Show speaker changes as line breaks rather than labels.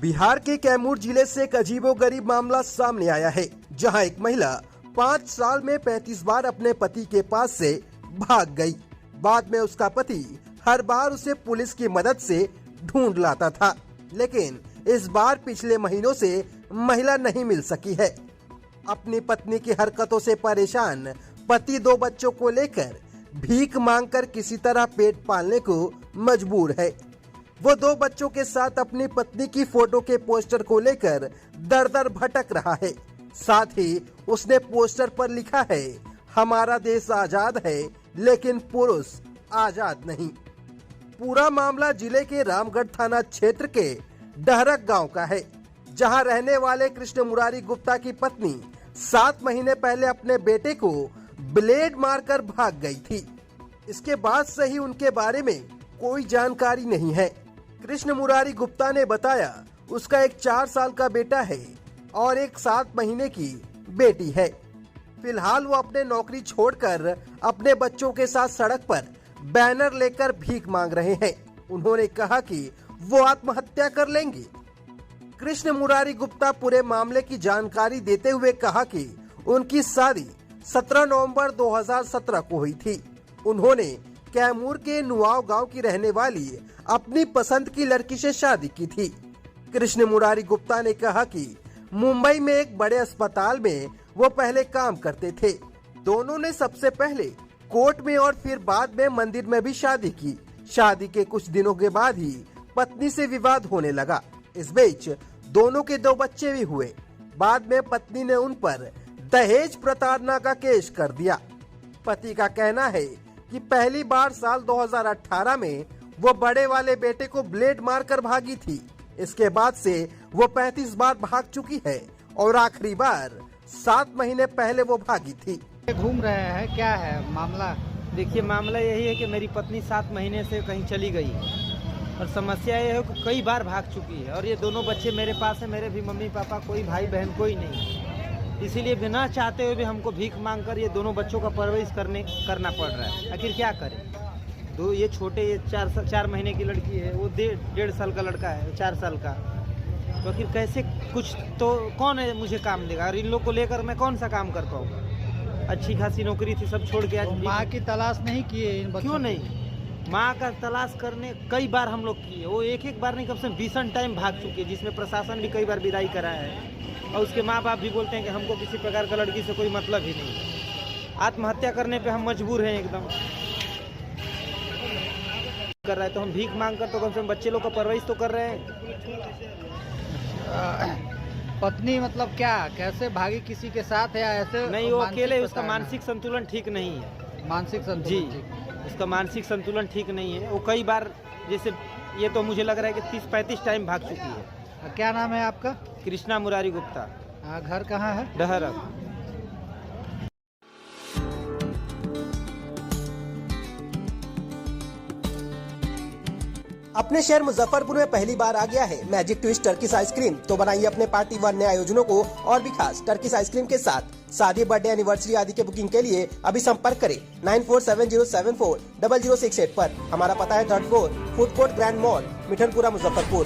बिहार के कैमूर जिले से एक अजीबोगरीब मामला सामने आया है, जहां एक महिला 5 साल में 35 बार अपने पति के पास से भाग गई। बाद में उसका पति हर बार उसे पुलिस की मदद से ढूंढ लाता था, लेकिन इस बार पिछले महीनों से महिला नहीं मिल सकी है। अपनी पत्नी की हरकतों से परेशान पति 2 बच्चों को लेकर भीख मांगकर किसी तरह पेट पालने को मजबूर है। वो 2 बच्चों के साथ अपनी पत्नी की फोटो के पोस्टर को लेकर दर दर भटक रहा है। साथ ही उसने पोस्टर पर लिखा है, हमारा देश आजाद है लेकिन पुरुष आजाद नहीं। पूरा मामला जिले के रामगढ़ थाना क्षेत्र के डहरक गांव का है, जहां रहने वाले कृष्ण मुरारी गुप्ता की पत्नी 7 महीने पहले अपने बेटे को ब्लेड मारकर भाग गई थी। इसके बाद से ही उनके बारे में कोई जानकारी नहीं है। कृष्ण मुरारी गुप्ता ने बताया उसका एक 4 साल का बेटा है और एक 7 महीने की बेटी है। फिलहाल वो अपने नौकरी छोड़कर अपने बच्चों के साथ सड़क पर बैनर लेकर भीख मांग रहे हैं। उन्होंने कहा कि वो आत्महत्या कर लेंगे। कृष्ण मुरारी गुप्ता पूरे मामले की जानकारी देते हुए कहा कि उनकी शादी 17 नवंबर 2017 को हुई थी। उन्होंने कैमूर के नुआव गांव की रहने वाली अपनी पसंद की लड़की से शादी की थी। कृष्ण मुरारी गुप्ता ने कहा कि मुंबई में एक बड़े अस्पताल में वो पहले काम करते थे। दोनों ने सबसे पहले कोर्ट में और फिर बाद में मंदिर में भी शादी की। शादी के कुछ दिनों के बाद ही पत्नी से विवाद होने लगा। इस बीच दोनों के 2 बच्चे भी हुए। बाद में पत्नी ने उन पर दहेज प्रताड़ना का केस कर दिया। पति का कहना है कि पहली बार साल 2018 में वो बड़े वाले बेटे को ब्लेड मारकर भागी थी। इसके बाद से वो 35 बार भाग चुकी है और आखिरी बार 7 महीने पहले वो भागी थी।
घूम रहे हैं, क्या है मामला?
देखिए, मामला यही है कि मेरी पत्नी 7 महीने से कहीं चली गई और समस्या ये है कि कई बार भाग चुकी है और ये दोनों बच्चे मेरे पास है। मेरे भी मम्मी पापा, कोई भाई बहन कोई नहीं, इसीलिए बिना चाहते हुए भी हमको भीख मांगकर ये दोनों बच्चों का परवरिश करना पड़ रहा है। आखिर क्या करें? ये छोटे, ये 4 महीने की लड़की है, वो 1.5 साल का लड़का है, 4 साल का। तो आखिर कैसे, कुछ तो कौन है मुझे काम देगा? और इन लोग को लेकर मैं कौन सा काम कर पाऊँगा? अच्छी खासी नौकरी थी, सब छोड़ के आज
माँ की तलाश नहीं किए इन बच्चों?
क्यों नहीं? माँ का तलाश करने कई बार हम लोग किए। वो एक बार नहीं, कम से कम 20 टाइम भाग चुके हैं, जिसमें प्रशासन भी कई बार विदाई कराया है। और उसके माँ बाप भी बोलते हैं कि हमको किसी प्रकार का लड़की से कोई मतलब ही नहीं। आत्महत्या करने पे हम मजबूर हैं एकदम। कर रहा है तो हम भीख मांग कर तो कम से कम बच्चे लोग का परवरिश तो कर रहे हैं।
पत्नी मतलब क्या, कैसे भागी? किसी के साथ या ऐसे?
नहीं, वो अकेले, उसका मानसिक संतुलन ठीक नहीं है।
मानसिक संतुलन?
जी, उसका मानसिक संतुलन ठीक नहीं है। वो कई बार, जैसे ये तो मुझे लग रहा है कि 30-35 टाइम भाग चुकी है।
क्या नाम है आपका?
कृष्णा मुरारी गुप्ता।
घर कहाँ है?
डहरक।
अपने शहर मुजफ्फरपुर में पहली बार आ गया है मैजिक ट्विस्ट टर्किश आइसक्रीम। तो बनाइए अपने पार्टी व नए आयोजनों को और भी खास टर्किश आइसक्रीम के साथ। शादी, बर्थडे, एनिवर्सरी आदि के बुकिंग के लिए अभी संपर्क करें 9470740068 पर। हमारा पता है 3rd floor, food court, grand mall, Mithanpura, Muzaffarpur.